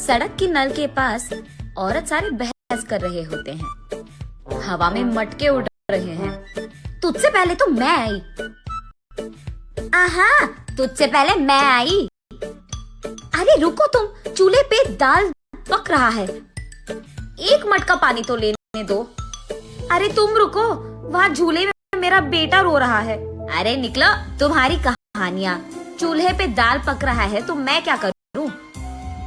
सड़क की नल के पास औरत सारे बहस कर रहे होते हैं। हवा में मटके उड़ रहे हैं। तुझसे पहले तो मैं आई। आहा, तुझसे पहले मैं आई। अरे रुको तुम, चूल्हे पे दाल पक रहा है। एक मटका पानी तो लेने दो। अरे तुम रुको, वहाँ झूले में मेरा बेटा रो रहा है। अरे निकलो, तुम्हारी कहानियाँ। चूल्हे पे दाल पक रहा है तो मैं क्या करूँ,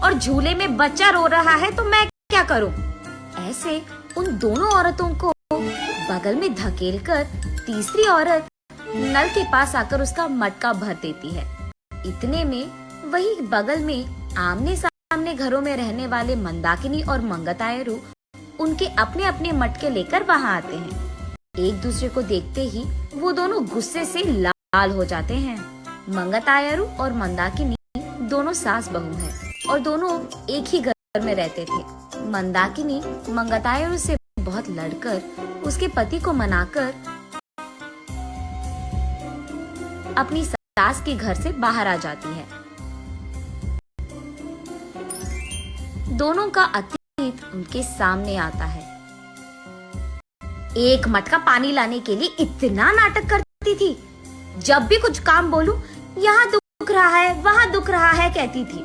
और झूले में बच्चा रो रहा है तो मैं क्या करूँ। ऐसे उन दोनों औरतों को बगल में धकेलकर तीसरी औरत नल के पास आकर उसका मटका भर देती है। इतने में वही बगल में आमने सामने घरों में रहने वाले मंदाकिनी और मंगतायरू उनके अपने अपने मटके लेकर वहाँ आते हैं। एक दूसरे को देखते ही वो दोनों गुस्से से लाल हो जाते हैं। मंगतायरू और मंदाकिनी दोनों सास बहू हैं और दोनों एक ही घर में रहते थे। मंदाकिनी मंगतायरू से बहुत लड़कर उसके पति को मनाकर अपनी सास के घर से बाहर आ जाती है। दोनों का अतीत उनके सामने आता है। एक मटका पानी लाने के लिए इतना नाटक करती थी। जब भी कुछ काम बोलूं, यहाँ दुख रहा है, वहाँ दुख रहा है कहती थी।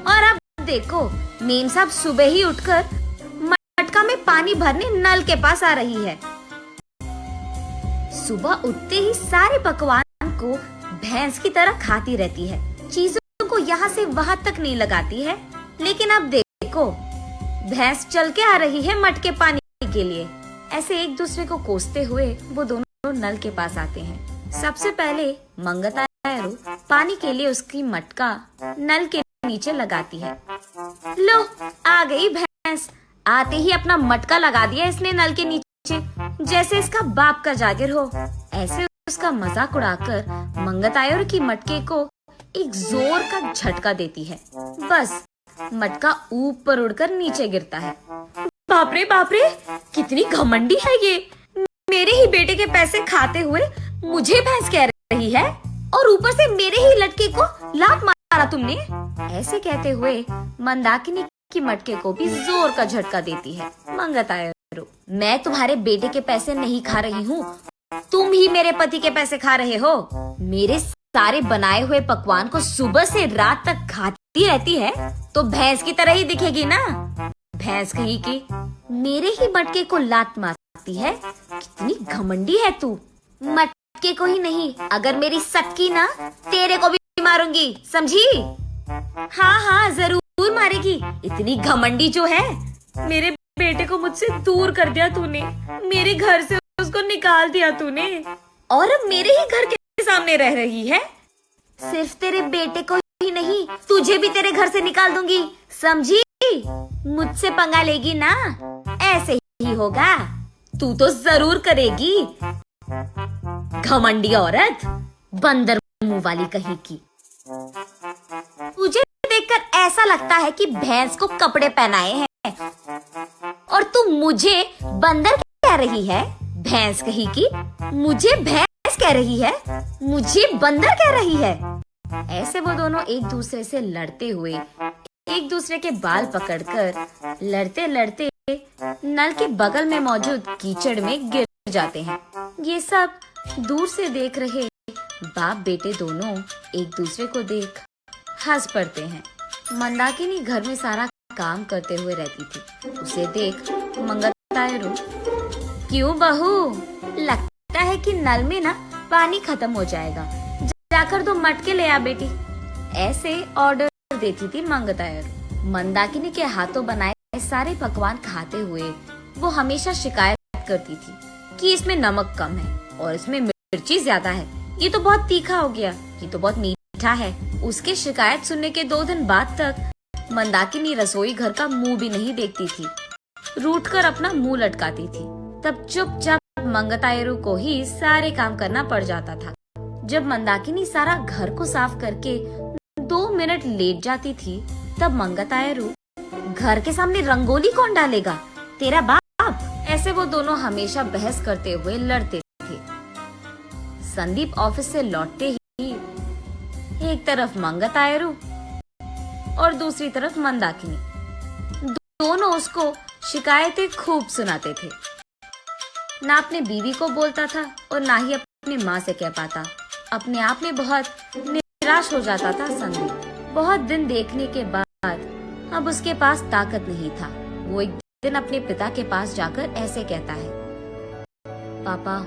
और अब देखो, मेम साहब सुबह ही उठकर मटका में पानी भरने नल के पास आ रही है। सुबह उठते ही सारे पकवान को भैंस की तरह खाती रहती है। चीजों को यहाँ से वहाँ तक नहीं लगाती है। लेकिन अब देखो, भैंस चल के आ रही है मटके पानी के लिए। ऐसे एक दूसरे को कोसते हुए वो दोनों नल के पास आते हैं। सबसे पहले मंगतायरू पानी के लिए उसकी मटका नल के नीचे लगाती है। लो, आ गई भैंस। आते ही अपना मटका लगा दिया इसने नल के नीचे, जैसे इसका बाप का जागिर हो। ऐसे उसका मजाक उड़ाकर मंगतायरू की मटके को एक जोर का झटका देती है। बस मटका ऊपर उड़कर नीचे गिरता है। बाप रे, कितनी घमंडी है ये। मेरे ही बेटे के पैसे खाते हुए मुझे भैंस कह रही है, और ऊपर से मेरे ही लड़के को लात मारा तुमने। ऐसे कहते हुए मंदाकिनी की मटके को भी जोर का झटका देती है। मंगतायरू, मैं तुम्हारे बेटे के पैसे नहीं खा रही हूँ, तुम ही मेरे पति के पैसे खा रहे हो। मेरे सारे बनाए हुए पकवान को सुबह से रात तक खाती रहती है तो भैंस की तरह ही दिखेगी ना। भैंस कहीं की मेरे ही मटके को लात मारती है। कितनी घमंडी है तू। मटके को ही नहीं, अगर मेरी सटकी ना, तेरे को भी मारूंगी, समझी? हाँ, जरूर मारेगी। इतनी घमंडी जो है। मेरे बेटे को मुझसे दूर कर दिया तूने, मेरे घर से उसको निकाल दिया तूने, और अब मेरे ही घर के सामने रह रही है। सिर्फ तेरे बेटे को ही नहीं, तुझे भी तेरे घर से निकाल दूंगी, समझी? मुझसे पंगा लेगी ना, ऐसे ही होगा। तू तो जरूर करेगी। घमंडी औरत, बंदर मुंह वाली कहीं की। तुझे देखकर ऐसा लगता है कि भैंस को कपड़े पहनाए हैं, और तू मुझे बंदर कह रही है। भैंस कहीं की मुझे भैंस कह रही है, मुझे बंदर कह रही है। ऐसे वो दोनों एक दूसरे से लड़ते हुए एक दूसरे के बाल पकड़कर लड़ते लड़ते नल के बगल में मौजूद कीचड़ में गिर जाते हैं। ये सब दूर से देख रहे बाप बेटे दोनों एक दूसरे को देख हंस पड़ते हैं। मंदाकिनी घर में सारा काम करते हुए रहती थी। उसे देख मंगतायरू, क्यों बहू, लगता है कि नल में ना पानी खत्म हो जाएगा, जाकर 2 मटके ले आ बेटी। ऐसे ऑर्डर देती थी मंगतायरू। मंदाकिनी के हाथों बनाए सारे पकवान खाते हुए वो हमेशा शिकायत करती थी कि इसमें नमक कम है और इसमें मिर्ची ज्यादा है, ये तो बहुत तीखा हो गया, ये तो बहुत मीठा है। उसके शिकायत सुनने के 2 दिन बाद तक मंदाकिनी रसोई घर का मुंह भी नहीं देखती थी, रूठ कर अपना मुंह लटकाती थी। तब चुपचाप मंगतायरू को ही सारे काम करना पड़ जाता था। जब मंदाकिनी सारा घर को साफ करके 2 मिनट लेट जाती थी, तब मंगतायरू, घर के सामने रंगोली कौन डालेगा, तेरा बाप। ऐसे वो दोनों हमेशा बहस करते हुए लड़ते थे। संदीप ऑफिस से लौटते ही एक तरफ मंगतायरू और दूसरी तरफ मंदाकिनी दोनों उसको शिकायतें खूब सुनाते थे। ना अपने बीवी को बोलता था और ना ही अपनी माँ से कह पाता। अपने आप में बहुत निराश हो जाता था संदीप। बहुत दिन देखने के बाद अब उसके पास ताकत नहीं था। वो एक दिन अपने पिता के पास जाकर ऐसे कहता है, पापा,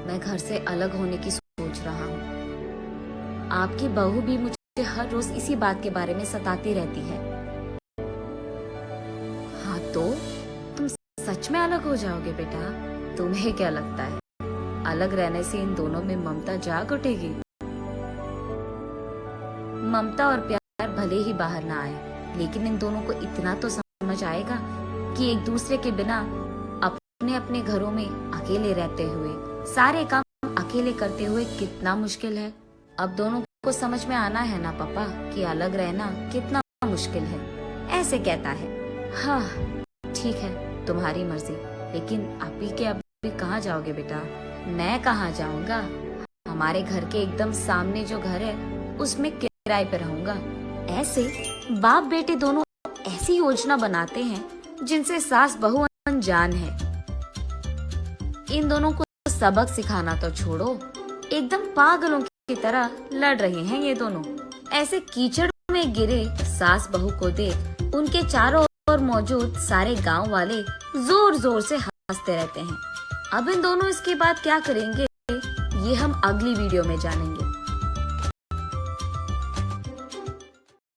मैं घर से अलग होने की सोच रहा हूँ। आपकी बहू भी मुझे हर रोज इसी बात के बारे में सताती रहती है। हाँ तो तुम सच में अलग हो जाओगे बेटा? तुम्हें क्या लगता है अलग रहने से इन दोनों में ममता जाग उठेगी? ममता और प्यार भले ही बाहर ना आए, लेकिन इन दोनों को इतना तो समझ आएगा कि एक दूसरे के बिना अपने अपने घरों में अकेले रहते हुए सारे काम अकेले करते हुए कितना मुश्किल है। अब दोनों को समझ में आना है ना पापा कि अलग रहना कितना मुश्किल है। ऐसे कहता है। हाँ ठीक है, तुम्हारी मर्जी, लेकिन अभी कहाँ जाओगे बेटा? मैं कहाँ जाऊंगा, हमारे घर के एकदम सामने जो घर है उसमें किराए पे रहूंगा। ऐसे बाप बेटे दोनों ऐसी योजना बनाते हैं जिनसे सास बहू अनजान है। इन दोनों को सबक सिखाना तो छोड़ो, एकदम पागलों की तरह लड़ रहे हैं ये दोनों। ऐसे कीचड़ में गिरे सास बहू को देख उनके चारों ओर मौजूद सारे गांव वाले जोर जोर से हंसते रहते हैं। अब इन दोनों इसके बाद क्या करेंगे ये हम अगली वीडियो में जानेंगे।